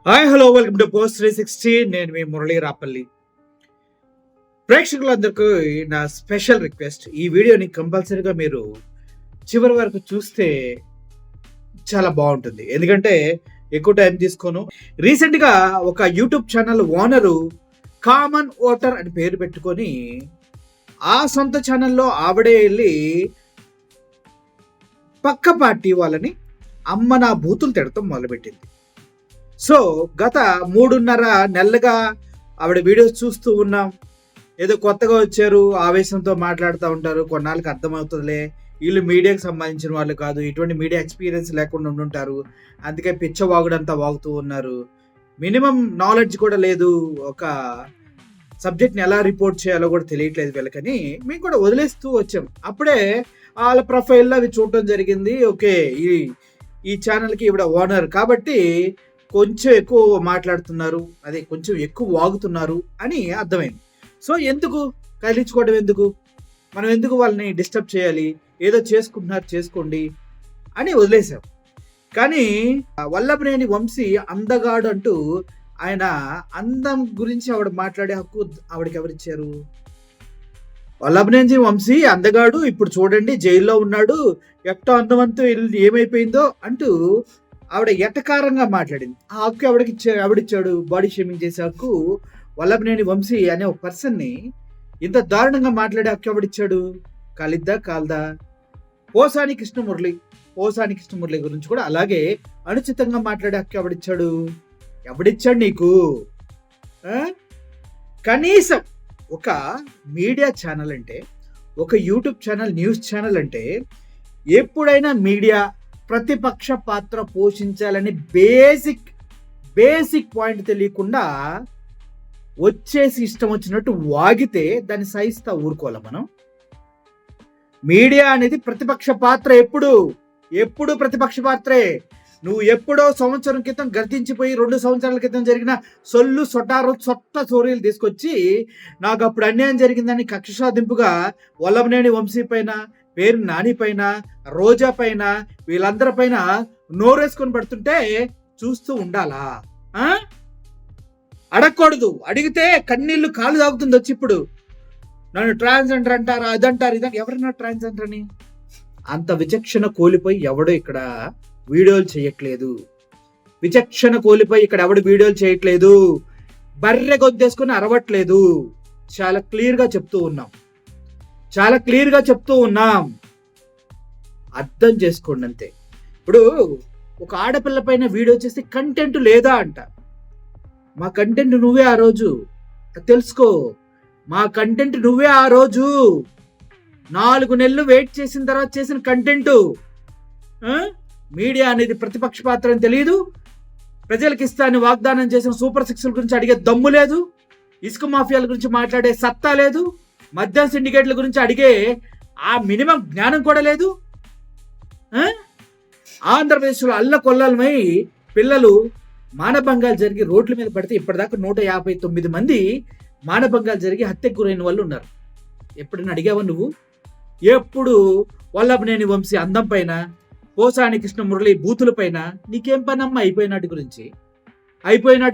Hi hello welcome to post 360. నేను మీ మురళీ రాపల్లి. ప్రేక్షకులందరికీ నా స్పెషల్ రిక్వెస్ట్, ఈ వీడియోని కంపల్సరీగా మీరు చివరి వరకు చూస్తే చాలా బాగుంటుంది. ఎందుకంటే ఎక్కువ టైం తీసుకోను. రీసెంట్గా ఒక YouTube channel owner common voter అని పేరు పెట్టుకొని ఆ సొంత ఛానల్లో ఆవిడే వెళ్ళి పక్క పార్టీ వాళ్ళని అమ్మ నా బూతులు తిడతాం మొదలుపెట్టింది. సో గత 3.5 నెలలుగా ఆవిడ వీడియోస్ చూస్తూ ఉన్నాం. ఏదో కొత్తగా వచ్చారు, ఆవేశంతో మాట్లాడుతూ ఉంటారు. కొన్నాళ్ళకి అర్థమవుతుందిలే, వీళ్ళు మీడియాకి సంబంధించిన వాళ్ళు కాదు, ఇటువంటి మీడియా ఎక్స్పీరియన్స్ లేకుండా ఉండుంటారు, అందుకే పిచ్చవాగుడంతా వాగుతూ ఉన్నారు, మినిమం నాలెడ్జ్ కూడా లేదు, ఒక సబ్జెక్ట్ని ఎలా రిపోర్ట్ చేయాలో కూడా తెలియట్లేదు వీళ్ళకని మేము కూడా వదిలేస్తూ వచ్చాం. అప్పుడే వాళ్ళ ప్రొఫైల్లో అవి చూడటం జరిగింది. ఓకే, ఈ ఛానల్కి ఇవిడ ఓనర్ కాబట్టి కొంచెం ఎక్కువ మాట్లాడుతున్నారు, అదే కొంచెం ఎక్కువ వాగుతున్నారు అని అర్థమైంది. సో ఎందుకు కదిలించుకోవడం, ఎందుకు మనం ఎందుకు వాళ్ళని డిస్టర్బ్ చేయాలి, ఏదో చేసుకుంటున్నారు చేసుకోండి అని వదిలేసాం. కానీ వల్లభనేని వంశీ అందగాడు అంటూ ఆయన అందం గురించి ఆవిడ మాట్లాడే హక్కు ఆవిడకి ఎవరిచ్చారు? వల్లభనేని వంశీ అందగాడు, ఇప్పుడు చూడండి జైల్లో ఉన్నాడు, ఎట్టో అందమంతో ఏమైపోయిందో అంటూ ఆవిడ ఎటకారంగా మాట్లాడింది. ఆ హక్కు ఎవడిచ్చాడు? బాడీ షేమింగ్ చేసే హక్కు వల్లభనేని వంశీ అనే ఒక పర్సన్ని ఇంత దారుణంగా మాట్లాడే హక్కు ఎవడిచ్చాడు? కాలిద్దా కాల్దా? పోసాని కృష్ణమురళి గురించి కూడా అలాగే అనుచితంగా మాట్లాడే హక్కు ఎవడిచ్చాడు నీకు? కనీసం ఒక మీడియా ఛానల్ అంటే, ఒక యూట్యూబ్ ఛానల్, న్యూస్ ఛానల్ అంటే ఎప్పుడైనా మీడియా ప్రతిపక్ష పాత్ర పోషించాలని బేసిక్ పాయింట్ తెలియకుండా వచ్చేసి ఇష్టం వచ్చినట్టు వాగితే దాన్ని సహిస్తా ఊరుకోవాలి మనం? మీడియా అనేది ప్రతిపక్ష పాత్ర, ఎప్పుడు ప్రతిపక్ష పాత్రే. నువ్వు ఎప్పుడో సంవత్సరం క్రితం గర్తించిపోయి 2 సంవత్సరాల క్రితం జరిగిన సొట్ట స్టోరీలు తీసుకొచ్చి నాకు అప్పుడు అన్యాయం జరిగిందని కక్ష సాధింపుగా వల్లభనేని వంశీ పైన, పేరు నాని పైన, రోజా పైన, వీళ్ళందరి పైన నోరేసుకొని పడుతుంటే చూస్తూ ఉండాలా? అడగకూడదు. అడిగితే కన్నీళ్లు కాలు తాగుతుంది వచ్చి. ఇప్పుడు నన్ను ట్రాన్స్జెండర్ అంటారా, అదంటారు, ఇదంటారు. ఎవరన్నా ట్రాన్స్జెండర్ అని? అంత విచక్షణ కోల్పోయి ఎవడో ఇక్కడ వీడియోలు చేయట్లేదు. ఇక్కడ ఎవడు వీడియోలు చేయట్లేదు. బర్రె గొద్దేసుకొని అరవట్లేదు. చాలా క్లియర్గా చెప్తూ ఉన్నాం. అర్థం చేసుకోండి అంతే. ఇప్పుడు ఒక ఆడపిల్ల పైన వీడియో చేస్తే కంటెంట్ లేదా అంట. మా కంటెంట్ నువ్వే ఆ రోజు తెలుసుకో. మా కంటెంట్ నువ్వే ఆ రోజు 4 నెలలు వెయిట్ చేసిన తర్వాత చేసిన కంటెంట్. మీడియా అనేది ప్రతిపక్ష పాత్ర అని తెలియదు. ప్రజలకు ఇస్తాన్ని వాగ్దానం చేసిన సూపర్ 6 గురించి అడిగే దమ్ము లేదు. ఇసుక మాఫియాల గురించి మాట్లాడే సత్తా లేదు. మద్యం సిండికేట్ల గురించి అడిగే ఆ మినిమం జ్ఞానం కూడా లేదు. ఆంధ్రప్రదేశ్లో అల్లకొల్లలమై పిల్లలు మానభంగాలు జరిగి రోడ్ల మీద పడితే ఇప్పటిదాకా 159 మంది మానభంగాలు జరిగి హత్యకు గురైన వాళ్ళు ఉన్నారు. ఎప్పుడైనా అడిగావా నువ్వు? ఎప్పుడు వల్లభనేని వంశీ అందం పైన, పోసాని కృష్ణమురళి బూతుల పైన నీకేం పనమ్మా? అయిపోయినాటి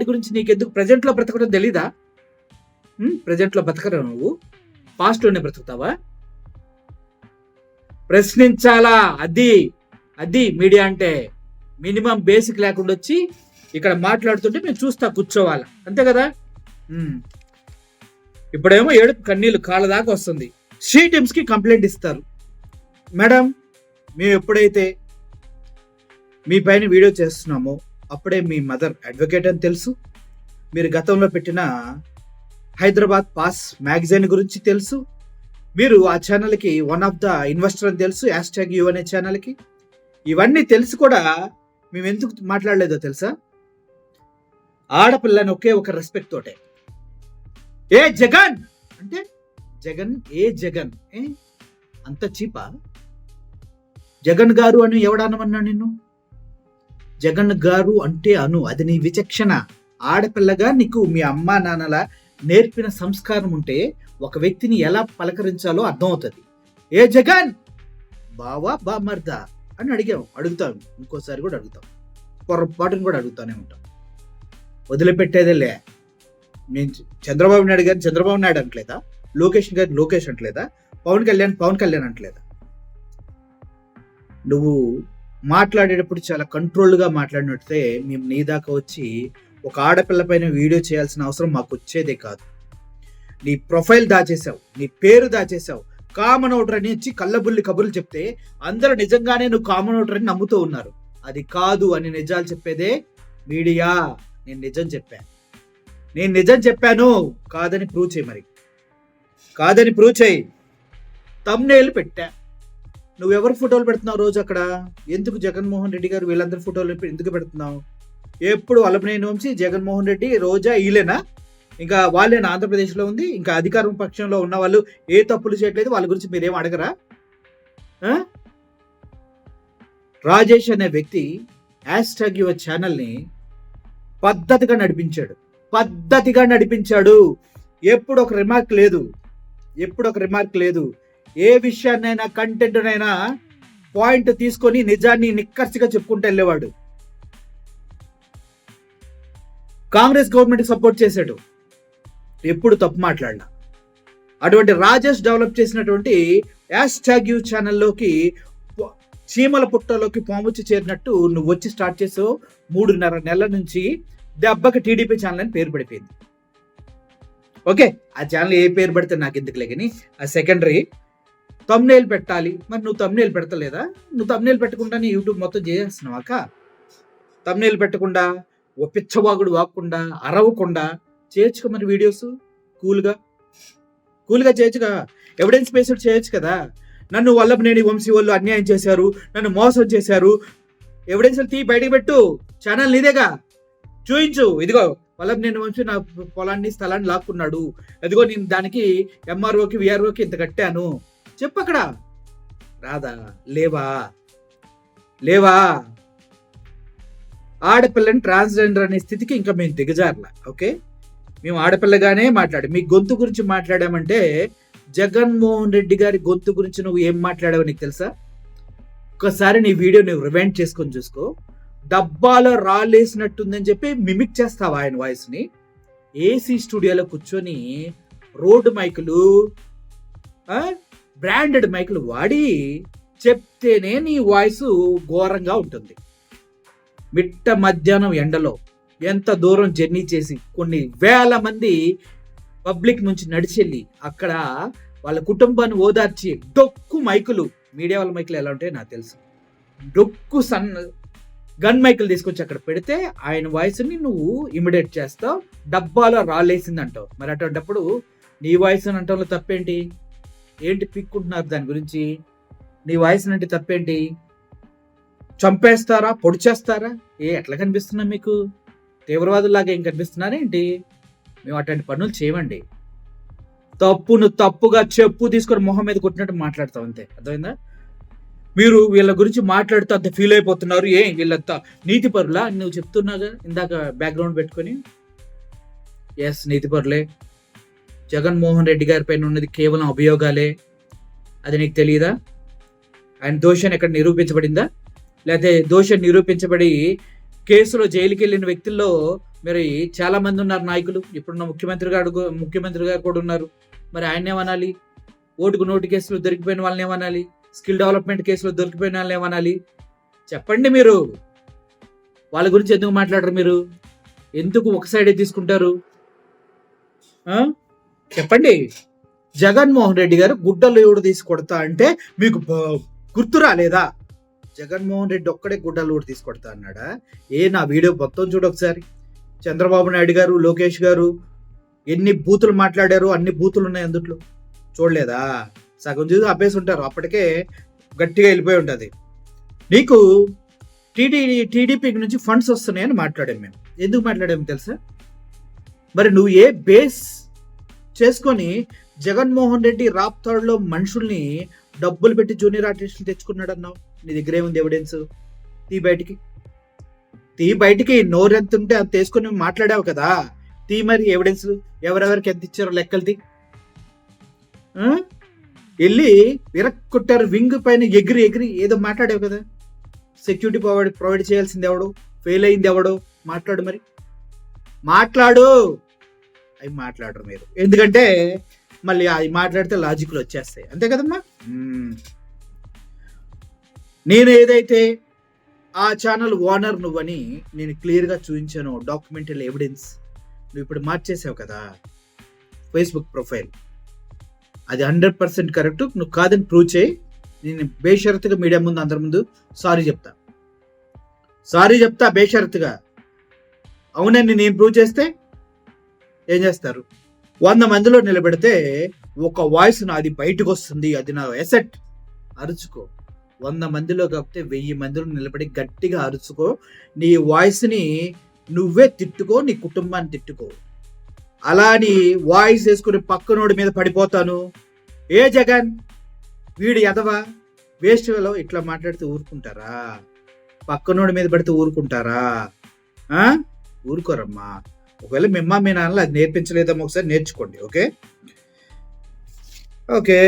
గురించి నీకెందుకు? ప్రజెంట్లో బ్రతకడం తెలీదా? ప్రజెంట్లో బతకరా నువ్వు? పాస్ట్లోనే బ్రతుకుతావా? ప్రశ్నించాలా? అది మీడియా అంటే. మినిమం బేసిక్ లేకుండా వచ్చి ఇక్కడ మాట్లాడుతుంటే మేము చూస్తా కూర్చోవాలా, అంతే కదా? ఇప్పుడేమో ఏడుపు కన్నీళ్ళు కాళ్ళ దాకా వస్తుంది. టీమ్స్కి కంప్లైంట్ ఇస్తారు. మేడం, మేము ఎప్పుడైతే మీ పైన వీడియో చేస్తున్నామో అప్పుడే మీ మదర్ అడ్వకేట్ అని తెలుసు. మీరు గతంలో పెట్టిన హైదరాబాద్ పాస్ మ్యాగజైన్ గురించి తెలుసు. మీరు ఆ ఛానల్కి వన్ ఆఫ్ ద ఇన్వెస్టర్ అని తెలుసు, #U అనే ఛానల్కి. ఇవన్నీ తెలుసు కూడా మేము ఎందుకు మాట్లాడలేదో తెలుసా? ఆడపిల్లని ఒకే ఒక రెస్పెక్ట్ తోటే. ఏ జగన్ అంటే జగన్ అంత చీపా? జగన్ గారు అని ఎవడనమన్నా నిన్ను? జగన్ గారు అంటే అది నీ విచక్షణ. ఆడపిల్లగా నీకు మీ అమ్మా నాన్నల నేర్పిన సంస్కారం ఉంటే ఒక వ్యక్తిని ఎలా పలకరించాలో అర్థమవుతుంది. ఏ జగన్, బావా బామర్దా అని అడుగుతాం. ఇంకోసారి కూడా అడుగుతాం, పొరపాటును కూడా అడుగుతానే ఉంటాం. వదిలిపెట్టేదేలే. నేను చంద్రబాబు నాయుడు గారిని చంద్రబాబు నాయుడు అంటలేదా, లోకేష్ గారిని లోకేష్ అంటలేదా, పవన్ కళ్యాణ్ అంటలేదా? నువ్వు మాట్లాడేటప్పుడు చాలా కంట్రోల్గా మాట్లాడినట్టే మేము నీ దాకా వచ్చి ఒక ఆడపిల్ల పైన వీడియో చేయాల్సిన అవసరం మాకు వచ్చేదే కాదు. నీ ప్రొఫైల్ దాచేసావు, నీ పేరు దాచేసావు, కామన్ ఓటర్ అని వచ్చి కళ్ళబుల్లి కబుర్లు చెప్తే అందరూ నిజంగానే నువ్వు కామన్ ఓటర్ అని నమ్ముతూ ఉన్నారు. అది కాదు అని నిజాలు చెప్పేదే మీడియా. నేను నిజం చెప్పాను కాదని ప్రూవ్ చేయి. మరి కాదని ప్రూవ్ చేయి. థంబ్నెయిల్ పెట్టా. నువ్వెవరు ఫోటోలు పెడుతున్నావు రోజు అక్కడ? ఎందుకు జగన్మోహన్ రెడ్డి గారు వీళ్ళందరి ఫోటోలు ఎందుకు పెడుతున్నావు? ఎప్పుడు వల్లభనేని వంశీ, జగన్మోహన్ రెడ్డి, రోజా వీళ్ళేనా? ఇంకా వాళ్ళేనా ఆంధ్రప్రదేశ్లో ఉంది? ఇంకా అధికారం పక్షంలో ఉన్న వాళ్ళు ఏ తప్పులు చేయట్లేదు, వాళ్ళ గురించి మీరేం అడగరా? రాజేష్ అనే వ్యక్తి #యువర్ ఛానల్ని పద్ధతిగా నడిపించాడు. ఎప్పుడు ఒక రిమార్క్ లేదు. ఏ విషయాన్నైనా కంటెంట్నైనా పాయింట్ తీసుకొని నిజాన్ని నిక్కర్సిగా చెప్పుకుంటూ వెళ్ళేవాడు. కాంగ్రెస్ గవర్నమెంట్ సపోర్ట్ చేశాడు, ఎప్పుడు తప్పు మాట్లాడినా. అటువంటి రాజేష్ డెవలప్ చేసినటువంటి #యు ఛానల్లోకి చీమల పుట్టలోకి పాముచ్చి చేరినట్టు నువ్వు వచ్చి స్టార్ట్ చేసావు. 3.5 నెలల నుంచి దెబ్బకి టీడీపీ ఛానల్ అని పేరు పడిపోయింది. ఓకే, ఆ ఛానల్ ఏ పేరు పడితే నాకు ఎందుకులే కానీ ఆ సెకండరీ. థంబ్నెయిల్ పెట్టాలి, మరి నువ్వు థంబ్నెయిల్ పెడతలేదా? నువ్వు థంబ్నెయిల్ పెట్టకుండానే యూట్యూబ్ మొత్తం చేసేస్తున్నావు అక్క. థంబ్నెయిల్ పెట్టకుండా, ఓ పిచ్చవాగుడు వాగకుండా, అరవకుండా చేయొచ్చుగా మరి వీడియోస్. కూల్గా చేయొచ్చుగా, ఎవిడెన్స్ బేస్డ్ చేయొచ్చు కదా. నన్ను వల్లభనేని వంశీ వాళ్ళు అన్యాయం చేశారు, నన్ను మోసం చేశారు, ఎవిడెన్స్లు బయటకు పెట్టు. ఛానల్ నీదేగా, చూయించు. ఇదిగో వల్లభనేని వంశీ నా పొలాన్ని స్థలాన్ని లాక్కున్నాడు, ఇదిగో నేను దానికి ఎంఆర్ఓకి విఆర్ఓకి ఇంత కట్టాను చెప్పు. అక్కడ రాదా? లేవా? ఆడపిల్లని ట్రాన్స్జెండర్ అనే స్థితికి ఇంకా మేము దిగజారలా. ఓకే, మేము ఆడపిల్లగానే మీ గొంతు గురించి మాట్లాడామంటే జగన్మోహన్ రెడ్డి గారి గొంతు గురించి నువ్వు ఏం మాట్లాడావో నీకు తెలుసా? ఒకసారి నీ వీడియో నువ్వు రివైండ్ చేసుకొని చూసుకో. డబ్బాలో రాలేసినట్టుందని చెప్పి మిమిక్ చేస్తావు ఆయన వాయిస్ని. ఏసీ స్టూడియోలో కూర్చొని రోడ్డు మైకులు, బ్రాండెడ్ మైకులు వాడి చెప్తేనే నీ వాయిస్ ఘోరంగా ఉంటుంది. మిట్ట మధ్యాహ్నం ఎండలో ఎంత దూరం జర్నీ చేసి కొన్ని వేల మంది పబ్లిక్ నుంచి నడిచెళ్ళి అక్కడ వాళ్ళ కుటుంబాన్ని ఓదార్చి డొక్కు మైకులు, మీడియా వాళ్ళ మైకులు ఎలా ఉంటాయో నాకు తెలుసు, డొక్కు గన్ మైకులు తీసుకొచ్చి అక్కడ పెడితే ఆయన వాయిస్ని నువ్వు ఇమిడియేట్ చేస్తావు. డబ్బాలో రాలేసింది అంటావు. మరి అటువంటిప్పుడు నీ వాయిస్ అని అంటంలో తప్పేంటి? ఏంటి పిక్కుంటున్నారు దాని గురించి? నీ వాయిస్ అంటే తప్పేంటి? చంపేస్తారా, పొడి చేస్తారా? ఎట్లా కనిపిస్తున్నా మీకు? తీవ్రవాదులాగా ఏం కనిపిస్తున్నారా ఏంటి? మేము అటువంటి పనులు చేయమండి. తప్పును తప్పుగా చెప్పు తీసుకొని మొహం మీద కొట్టినట్టు మాట్లాడతాం అంతే. అర్థమైందా? మీరు వీళ్ళ గురించి మాట్లాడుతూ అంత ఫీల్ అయిపోతున్నారు. వీళ్ళంతా నీతిపరులా నువ్వు చెప్తున్నాగా ఇందాక బ్యాక్గ్రౌండ్ పెట్టుకొని. ఎస్, నీతిపరులే. జగన్మోహన్ రెడ్డి గారి పైన ఉన్నది కేవలం అభియోగాలే. అది నీకు తెలియదా? ఆయన దోషాన్ని ఎక్కడ నిరూపించబడిందా? లేకపోతే దోషం నిరూపించబడి కేసులో జైలుకి వెళ్ళిన వ్యక్తుల్లో మరి చాలా మంది ఉన్నారు నాయకులు. ఇప్పుడున్న ముఖ్యమంత్రి గారు కూడా ఉన్నారు. మరి ఆయన ఏమనాలి? ఓటుకు నోటు కేసులు దొరికిపోయిన వాళ్ళని ఏమనాలి? స్కిల్ డెవలప్మెంట్ కేసులో దొరికిపోయిన వాళ్ళని ఏమనాలి? చెప్పండి. మీరు వాళ్ళ గురించి ఎందుకు మాట్లాడరు? మీరు ఎందుకు ఒక సైడే తీసుకుంటారు? చెప్పండి. జగన్మోహన్ రెడ్డి గారు గుడ్డలు ఎవడు తీసి కొడతా అంటే మీకు గుర్తు రాలేదా? జగన్మోహన్ రెడ్డి ఒక్కడే గుడ్డలు ఊడి తీసి కొడతా అన్నాడా? నా వీడియో మొత్తం చూడు ఒకసారి. చంద్రబాబు నాయుడు గారు, లోకేష్ గారు ఎన్ని బూతులు మాట్లాడారు, అన్ని బూతులు ఉన్నాయి అందుట్లో. చూడలేదా? సగం చూసి అబ్బేసి ఉంటారు. అప్పటికే గట్టిగా వెళ్ళిపోయి ఉంటుంది. నీకు టీడీపీ నుంచి ఫండ్స్ వస్తున్నాయని మాట్లాడాం మేము. ఎందుకు మాట్లాడాము తెలుసా? మరి నువ్వు ఏ బేస్ చేసుకొని జగన్మోహన్ రెడ్డి రాప్తాడులో మనుషుల్ని డబ్బులు పెట్టి జూనియర్ ఆర్టిస్టులు తెచ్చుకున్నాడు అన్నావు? నీ దగ్గర ఏముంది ఎవిడెన్స్? తీ బయటికి నోరెంత ఉంటే అంత వేసుకొని మాట్లాడావు కదా. మరి ఎవిడెన్స్ ఎవరెవరికి ఎంత ఇచ్చారో లెక్కలది. వెళ్ళి విరక్కొట్టారు వింగ్ పైన ఎగిరి ఏదో మాట్లాడావు కదా. సెక్యూరిటీ ప్రొవైడ్ చేయాల్సింది ఎవడో, ఫెయిల్ అయింది ఎవడో మాట్లాడు. మరి మాట్లాడు, అవి మాట్లాడరు మీరు. ఎందుకంటే మళ్ళీ అవి మాట్లాడితే లాజిక్లు వచ్చేస్తాయి, అంతే కదమ్మా. నేను ఏదైతే ఆ ఛానల్ ఓనర్ నువ్వని నేను క్లియర్గా చూపించాను, డాక్యుమెంటరీ ఎవిడెన్స్. నువ్వు ఇప్పుడు మార్చేసావు కదా ఫేస్బుక్ ప్రొఫైల్, అది 100% కరెక్ట్. నువ్వు కాదని ప్రూవ్ చేయి, నేను బేషరతుగా మీడియా ముందు అందరి ముందు సారీ చెప్తా బేషరతుగా. అవునని నేను ప్రూవ్ చేస్తే ఏం చేస్తారు? 100 మందిలో నిలబెడితే ఒక వాయిస్ నాది బయటకు వస్తుంది, అది నా ఎసెట్. అరుచుకో. 100 మందిలో కాకపోతే 1000 మందిలో నిలబడి గట్టిగా అరుచుకో. నీ వాయిస్ని నువ్వే తిట్టుకో, నీ కుటుంబాన్ని తిట్టుకో. అలా నీ వాయిస్ వేసుకుని పక్కనోడి మీద పడిపోతాను, ఏ జగన్ వీడు ఎదవా వేస్ట్ వేలో ఇట్లా మాట్లాడితే ఊరుకుంటారా? పక్కనోడి మీద పడితే ఊరుకుంటారా? ఊరుకోరమ్మా. ఒకవేళ మీ అమ్మ మీ నాన్నలు అది నేర్పించలేదమ్మా, ఒకసారి నేర్చుకోండి. ఓకే.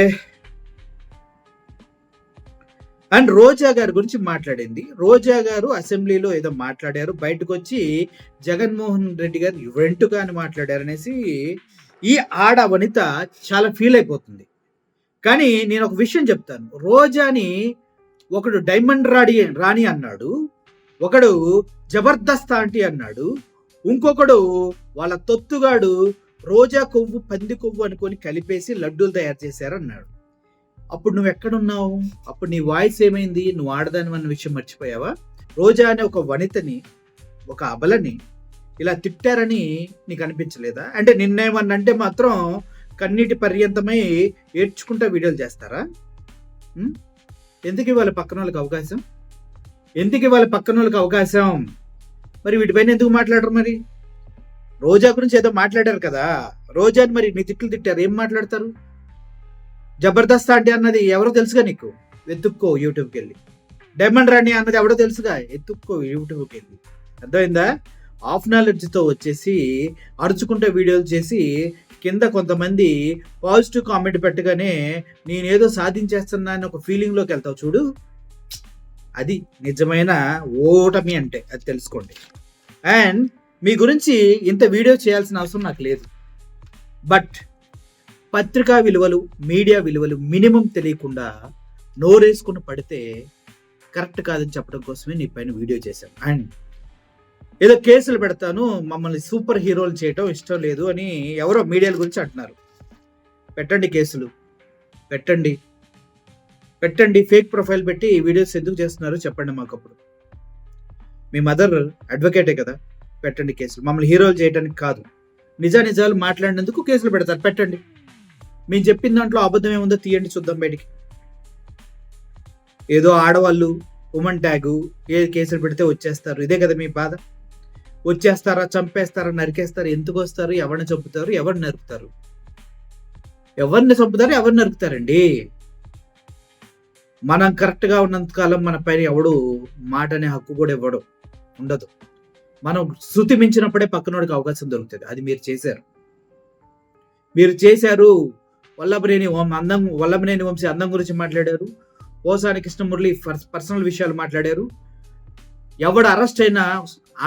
అండ్ రోజా గారి గురించి మాట్లాడింది. రోజా గారు అసెంబ్లీలో ఏదో మాట్లాడారు, బయటకు వచ్చి జగన్మోహన్ రెడ్డి గారు వెంటుగా అని మాట్లాడారు అనేసి ఈ ఆడ వనిత చాలా ఫీల్ అయిపోతుంది. కానీ నేను ఒక విషయం చెప్తాను, రోజాని ఒకడు డైమండ్ రాణి అన్నాడు, ఒకడు జబర్దస్త్ ఆంటీ అన్నాడు, ఇంకొకడు వాళ్ళ తొత్తుగాడు రోజా కొవ్వు పంది కొవ్వు అనుకొని కలిపేసి లడ్డూలు తయారు చేశారు అన్నాడు. అప్పుడు నువ్వు ఎక్కడున్నావు? అప్పుడు నీ వాయిస్ ఏమైంది? నువ్వు ఆడదాని అన్న విషయం మర్చిపోయావా? రోజా అనే ఒక వనితని, ఒక అబలని ఇలా తిట్టారని నీకు అనిపించలేదా? అంటే నిన్నేమన్నంటే మాత్రం కన్నీటి పర్యంతమై ఏడ్చుకుంటా వీడియోలు చేస్తారా? ఎందుకు ఇవాళ పక్కన వాళ్ళకి అవకాశం? మరి వీటిపైన ఎందుకు మాట్లాడరు? మరి రోజా గురించి ఏదో మాట్లాడారు కదా, రోజాని మరి నీ తిట్లు తిట్టారు, ఏం మాట్లాడతారు? జబర్దస్త్ ఆంటీ అన్నది ఎవరో తెలుసుగా నీకు, వెతుక్కో యూట్యూబ్కి వెళ్ళి. డైమండ్ రాణి అన్నది ఎవడో తెలుసుగా, ఎత్తుక్కో యూట్యూబ్కి వెళ్ళి. అర్థమైందా? హాఫ్ నాలెడ్జ్తో వచ్చేసి అరుచుకుంటే వీడియోలు చేసి కింద కొంతమంది పాజిటివ్ కామెంట్ పెట్టగానే నేనేదో సాధించేస్తున్నా అని ఒక ఫీలింగ్లోకి వెళ్తావు చూడు, అది నిజమైన ఓటమి అంటే, అది తెలుసుకోండి. అండ్ మీ గురించి ఇంత వీడియో చేయాల్సిన అవసరం నాకు లేదు, బట్ పత్రికా విలువలు, మీడియా విలువలు మినిమం తెలియకుండా నోరేసుకుని పడితే కరెక్ట్ కాదని చెప్పడం కోసమే నీ పైన వీడియో చేశాను. అండ్ ఏదో కేసులు పెడతాను, మమ్మల్ని సూపర్ హీరోలు చేయటం ఇష్టం లేదు అని ఎవరో మీడియాల గురించి అంటున్నారు. పెట్టండి కేసులు, పెట్టండి ఫేక్ ప్రొఫైల్ పెట్టి వీడియోస్ ఎందుకు చేస్తున్నారు చెప్పండి మాకు. అప్పుడు మీ మదర్ అడ్వకేటే కదా, పెట్టండి కేసులు. మమ్మల్ని హీరోలు చేయడానికి కాదు, నిజాలు మాట్లాడినందుకు కేసులు పెడతారు, పెట్టండి. మేము చెప్పిన దాంట్లో అబద్ధం ఏముందో తీయండి, చూద్దాం బయటికి. ఏదో ఆడవాళ్ళు ఉమెన్ ట్యాగు ఏ కేసులు పెడితే వచ్చేస్తారు, ఇదే కదా మీ బాధ. వచ్చేస్తారా, చంపేస్తారా, నరికేస్తారు. ఎందుకు వస్తారు? ఎవరిని చంపుతారు, ఎవరిని నరుకుతారు? ఎవరిని చంపుతారు, ఎవరిని నరుకుతారండి? మనం కరెక్ట్గా ఉన్నంతకాలం మన పైన ఎవడు మాట అనే హక్కు కూడా ఉండదు. మనం శృతి మించినప్పుడే పక్కనోడికి అవకాశం దొరుకుతుంది. అది మీరు చేశారు. వల్లభనేని వంశీ అందం గురించి మాట్లాడారు, పోసాని కృష్ణమురళి పర్సనల్ విషయాలు మాట్లాడారు. ఎవడు అరెస్ట్ అయినా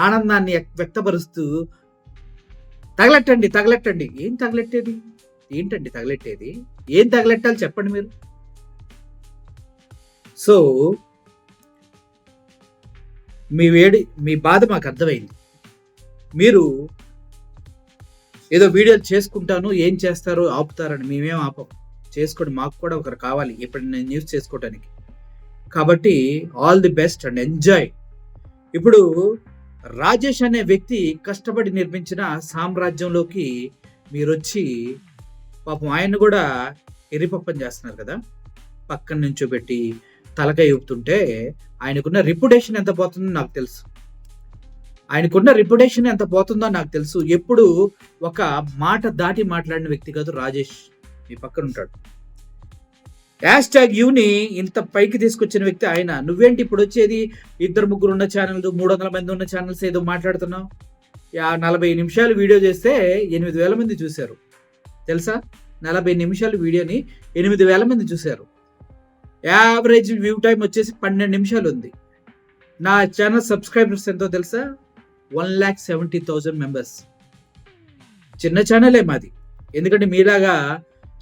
ఆనందాన్ని వ్యక్తపరుస్తూ తగలెట్టండి. ఏం తగలెట్టేది? ఏంటండి తగలెట్టేది? ఏం తగలెట్టాలి చెప్పండి మీరు. సో మీ బాధ మాకు అర్థమైంది. మీరు ఏదో వీడియోలు చేసుకుంటాను, ఏం చేస్తారో ఆపుతారని. మేమేం ఆపం, చేసుకోండి. మాకు కూడా ఒకరు కావాలి ఇప్పుడు నేను న్యూస్ చేసుకోవడానికి. కాబట్టి all the best and enjoy. ఇప్పుడు రాజేష్ అనే వ్యక్తి కష్టపడి నిర్మించిన సామ్రాజ్యంలోకి మీరు వచ్చి పాపం ఆయన్ని కూడా ఎరిపప్పం చేస్తున్నారు కదా, పక్కన నుంచోబెట్టి తలకాయ ఊపుతుంటే ఆయనకున్న రెప్యుటేషన్ ఎంత పోతుందో నాకు తెలుసు. ఎప్పుడు ఒక మాట దాటి మాట్లాడిన వ్యక్తి కాదు రాజేష్, మీ పక్కన ఉంటాడు. #ని ఇంత పైకి తీసుకొచ్చిన వ్యక్తి ఆయన. నువ్వేంటి ఇప్పుడు వచ్చేది 2-3 ఉన్న ఛానల్, 300 మంది ఉన్న ఛానల్స్ ఏదో మాట్లాడుతున్నావు. 40 నిమిషాలు వీడియో చేస్తే 8,000 మంది చూశారు తెలుసా? 40 నిమిషాలు వీడియోని 8,000 మంది చూశారు. యావరేజ్ వ్యూ టైం వచ్చేసి 12 నిమిషాలు ఉంది. నా ఛానల్ సబ్స్క్రైబర్స్ ఎంతో తెలుసా? 1,70,000 మెంబర్స్. చిన్న ఛానలే మాది. ఎందుకంటే మీలాగా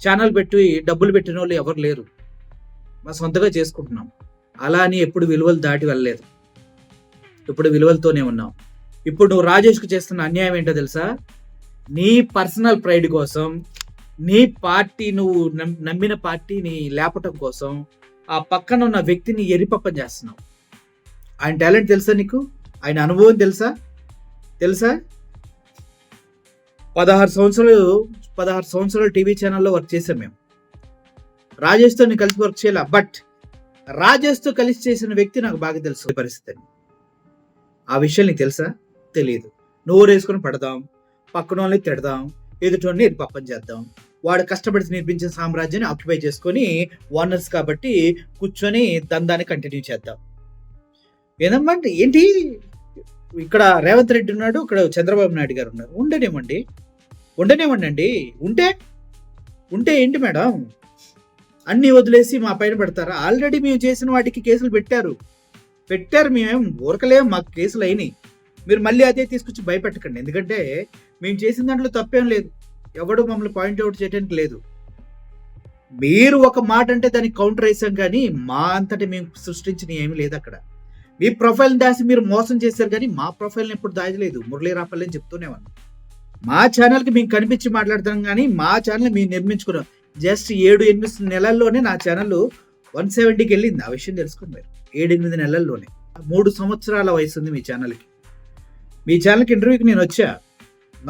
ఛానల్ పెట్టి డబ్బులు పెట్టిన వాళ్ళు ఎవరు లేరు. మా సొంతగా చేసుకుంటున్నాం. అలా అని ఎప్పుడు విలువలు దాటి వెళ్ళలేదు. ఇప్పుడు విలువలతోనే ఉన్నాం. ఇప్పుడు నువ్వు రాజేష్కు చేస్తున్న అన్యాయం ఏంటో తెలుసా? నీ పర్సనల్ ప్రైడ్ కోసం, నీ పార్టీ, నువ్వు నమ్మిన పార్టీని లేపటం కోసం ఆ పక్కన ఉన్న వ్యక్తిని ఎరిపప్పం చేస్తున్నావు. ఆయన టాలెంట్ తెలుసా నీకు? ఆయన అనుభవం తెలుసా? 16 సంవత్సరాలు టీవీ ఛానల్లో వర్క్ చేసాం మేము. రాజేష్తో నేను కలిసి వర్క్ చేయాల, బట్ రాజేష్తో కలిసి చేసిన వ్యక్తి నాకు బాగా తెలుసు పరిస్థితి. ఆ విషయం నీకు తెలుసా? తెలియదు. నోరు వేసుకొని పడదాం, పక్కన వాళ్ళని తిడదాం, ఎదుటోని ఎరిపప్పం చేద్దాం. వాడు కష్టపడి నిర్మించిన సామ్రాజ్యాన్ని ఆక్యుపై చేసుకొని ఓనర్స్ కాబట్టి కూర్చొని దందాన్ని కంటిన్యూ చేద్దాం. ఏదమ్మా అంటే ఏంటి? ఇక్కడ రేవంత్ రెడ్డి ఉన్నాడు, ఇక్కడ చంద్రబాబు నాయుడు గారు ఉన్నారు. ఉండనివ్వండి ఉంటే ఏంటి మేడం? అన్నీ వదిలేసి మా పైన పెడతారా? ఆల్రెడీ మేము చేసిన వాటికి కేసులు పెట్టారు. మేమేం ఊరకలేం, మాకు కేసులు అయినాయి. మీరు మళ్ళీ అదే తీసుకొచ్చి భయపెట్టకండి. ఎందుకంటే మేము చేసిన దాంట్లో తప్పేం లేదు. ఎవడు మమ్మల్ని పాయింట్అవుట్ చేయడానికి లేదు. మీరు ఒక మాట అంటే దానికి కౌంటర్ వేసాం, కానీ మా అంతటి మేము సృష్టించిన ఏమీ లేదు. అక్కడ మీ ప్రొఫైల్ దాసి మీరు మోసం చేశారు, కానీ మా ప్రొఫైల్ని ఎప్పుడు దాచలేదు. మురళీ రాపల్లి అని చెప్తూనే ఉన్నాం. మా ఛానల్కి మేము కనిపించి మాట్లాడతాం, కానీ మా ఛానల్ మేము నిర్మించుకున్నాం. జస్ట్ 7-8 నెలల్లోనే నా ఛానల్ 170కి వెళ్ళింది. ఆ విషయం తెలుసుకోండి మీరు. 7-8 నెలల్లోనే. 3 సంవత్సరాల వయసు ఉంది మీ ఛానల్కి. మీ ఛానల్కి ఇంటర్వ్యూకి నేను వచ్చా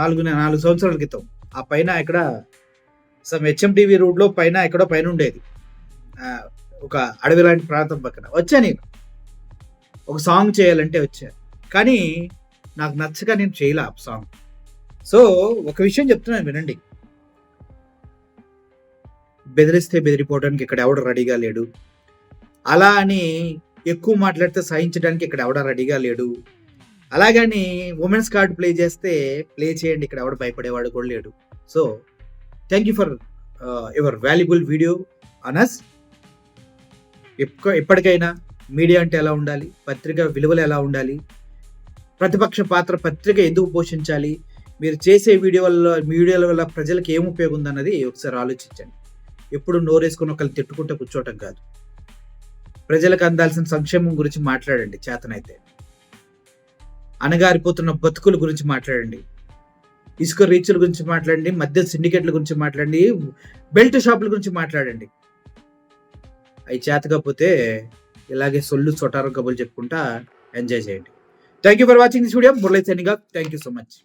4 సంవత్సరాల క్రితం. ఆ పైన ఇక్కడ HMTV రోడ్లో పైన ఎక్కడో పైన ఉండేది, ఒక అడవి లాంటి ప్రాంతం పక్కన వచ్చా. నేను ఒక సాంగ్ చేయాలంటే వచ్చా, కానీ నాకు నచ్చక నేను చేయలే ఆ సాంగ్. సో ఒక విషయం చెప్తున్నాను వినండి. బెదిరిస్తే బెదిరిపోవడానికి ఇక్కడ ఎవడ రెడీగా లేడు. అలా అని ఎక్కువ మాట్లాడితే సహించడానికి ఇక్కడ ఎవడ రెడీగా లేడు. అలాగని ఉమెన్స్ కార్డ్ ప్లే చేస్తే ప్లే చేయండి, ఇక్కడ ఎవడ భయపడేవాడు కూడా లేడు. So thank you for your valuable video on us. ఎప్పటికైనా మీడియా అంటే ఎలా ఉండాలి, పత్రిక విలువలు ఎలా ఉండాలి, ప్రతిపక్ష పాత్ర పత్రిక ఎందుకు పోషించాలి, మీరు చేసే వీడియోల వల్ల ప్రజలకు ఏం ఉపయోగం ఉందన్నది ఒకసారి ఆలోచించండి. ఎప్పుడు నోరేసుకుని ఒకళ్ళు తిట్టుకుంటూ కూర్చోవటం కాదు. ప్రజలకు అందాల్సిన సంక్షేమం గురించి మాట్లాడండి. చేతనైతే అణగారిపోతున్న బతుకుల గురించి మాట్లాడండి. ఇసుక రీచుల గురించి మాట్లాడండి. మద్య సిండికేట్ల గురించి మాట్లాడండి. బెల్ట్ షాపుల గురించి మాట్లాడండి. అవి చేతకపోతే ఇలాగే సొల్లు చొటారు కబుర్లు చెప్పుకుంటా ఎంజాయ్ చేయండి. Thank you for watching this video. Murali signing off. Thank you so much.